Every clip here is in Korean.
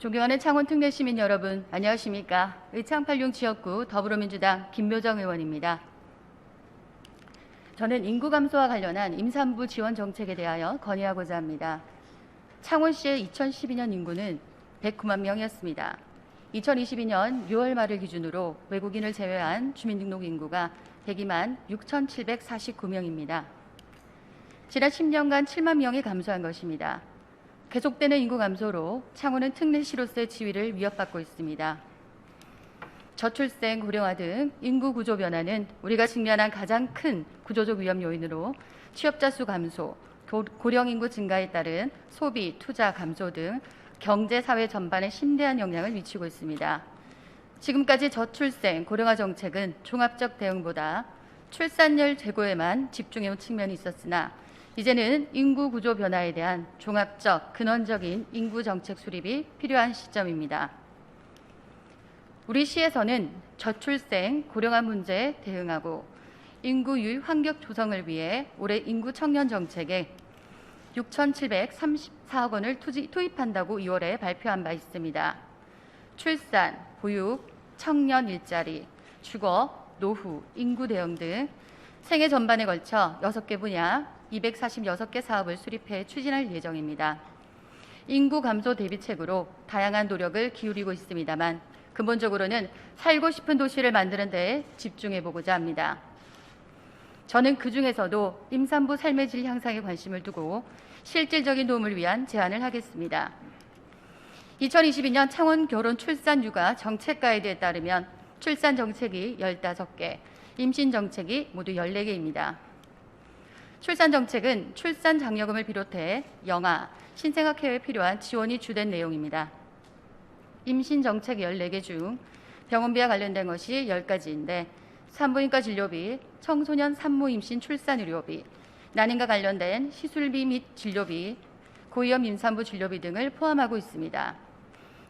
존경하는 창원 특례 시민 여러분, 안녕하십니까? 의창 86 지역구 더불어민주당 김묘정 의원입니다. 저는 인구 감소와 관련한 임산부 지원 정책에 대하여 건의하고자 합니다. 창원시의 2012년 인구는 109만 명이었습니다. 2022년 6월 말을 기준으로 외국인을 제외한 주민등록 인구가 102만 6,749명입니다. 지난 10년간 7만 명이 감소한 것입니다. 계속되는 인구 감소로 창원은 특례시로서의 지위를 위협받고 있습니다. 저출생, 고령화 등 인구 구조 변화는 우리가 직면한 가장 큰 구조적 위험 요인으로 취업자 수 감소, 고령 인구 증가에 따른 소비, 투자 감소 등 경제, 사회 전반에 심대한 영향을 미치고 있습니다. 지금까지 저출생, 고령화 정책은 종합적 대응보다 출산율 제고에만 집중해온 측면이 있었으나 이제는 인구 구조 변화에 대한 종합적, 근원적인 인구 정책 수립이 필요한 시점입니다. 우리 시에서는 저출생, 고령화 문제에 대응하고 인구 유입 환경 조성을 위해 올해 인구 청년 정책에 6,734억 원을 투입한다고 2월에 발표한 바 있습니다. 출산, 보육, 청년 일자리, 주거, 노후, 인구 대응 등 생애 전반에 걸쳐 6개 분야 246개 사업을 수립해 추진할 예정입니다. 인구 감소 대비책으로 다양한 노력을 기울이고 있습니다만 근본적으로는 살고 싶은 도시를 만드는 데 집중해 보고자 합니다. 저는 그중에서도 임산부 삶의 질 향상에 관심을 두고 실질적인 도움을 위한 제안을 하겠습니다. 2022년 창원 결혼 출산 육아 정책 가이드에 따르면 출산 정책이 15개, 임신 정책이 모두 14개입니다. 출산 정책은 출산 장려금을 비롯해 영아, 신생아 케어에 필요한 지원이 주된 내용입니다. 임신 정책 14개 중 병원비와 관련된 것이 10가지인데 산부인과 진료비, 청소년 산모 임신 출산 의료비, 난임과 관련된 시술비 및 진료비, 고위험 임산부 진료비 등을 포함하고 있습니다.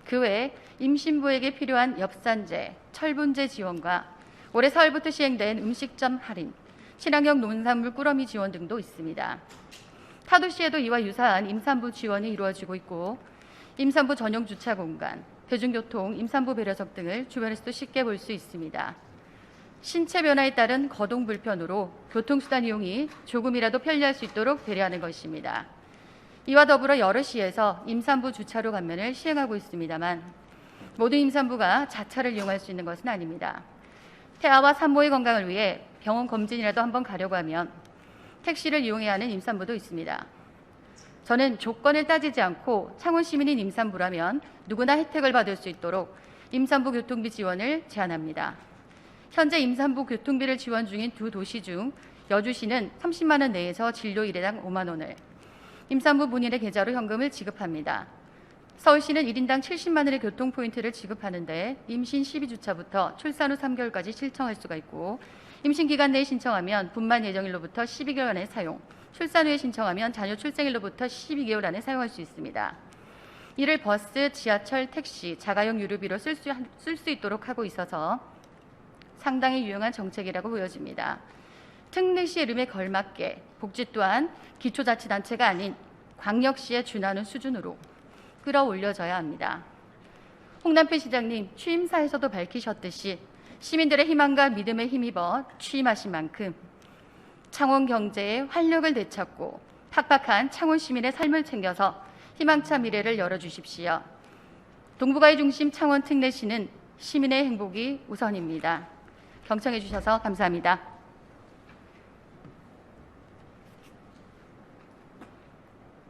그 외 임신부에게 필요한 엽산제, 철분제 지원과 올해 4월부터 시행된 음식점 할인, 친환경 농산물 꾸러미 지원 등도 있습니다. 타도시에도 이와 유사한 임산부 지원이 이루어지고 있고 임산부 전용 주차 공간, 대중교통, 임산부 배려석 등을 주변에서도 쉽게 볼 수 있습니다. 신체 변화에 따른 거동 불편으로 교통수단 이용이 조금이라도 편리할 수 있도록 배려하는 것입니다. 이와 더불어 여러 시에서 임산부 주차로 감면을 시행하고 있습니다만 모든 임산부가 자차를 이용할 수 있는 것은 아닙니다. 태아와 산모의 건강을 위해 병원 검진이라도 한번 가려고 하면 택시를 이용해야 하는 임산부도 있습니다. 저는 조건을 따지지 않고 창원 시민인 임산부라면 누구나 혜택을 받을 수 있도록 임산부 교통비 지원을 제안합니다. 현재 임산부 교통비를 지원 중인 두 도시 중 여주시는 30만 원 내에서 진료 1회당 5만 원을, 임산부 본인의 계좌로 현금을 지급합니다. 서울시는 1인당 70만 원의 교통포인트를 지급하는데 임신 12주차부터 출산 후 3개월까지 신청할 수가 있고 임신 기간 내에 신청하면 분만 예정일로부터 12개월 안에 사용, 출산 후에 신청하면 자녀 출생일로부터 12개월 안에 사용할 수 있습니다. 이를 버스, 지하철, 택시, 자가용 유류비로 쓸 수 있도록 하고 있어서 상당히 유용한 정책이라고 보여집니다. 특례시 이름에 걸맞게 복지 또한 기초자치단체가 아닌 광역시에 준하는 수준으로 끌어올려져야 합니다. 홍남표 시장님, 취임사에서도 밝히셨듯이 시민들의 희망과 믿음에 힘입어 취임하신 만큼 창원 경제에 활력을 되찾고 팍팍한 창원 시민의 삶을 챙겨서 희망찬 미래를 열어주십시오. 동북아의 중심 창원 특례시는 시민의 행복이 우선입니다. 경청해 주셔서 감사합니다.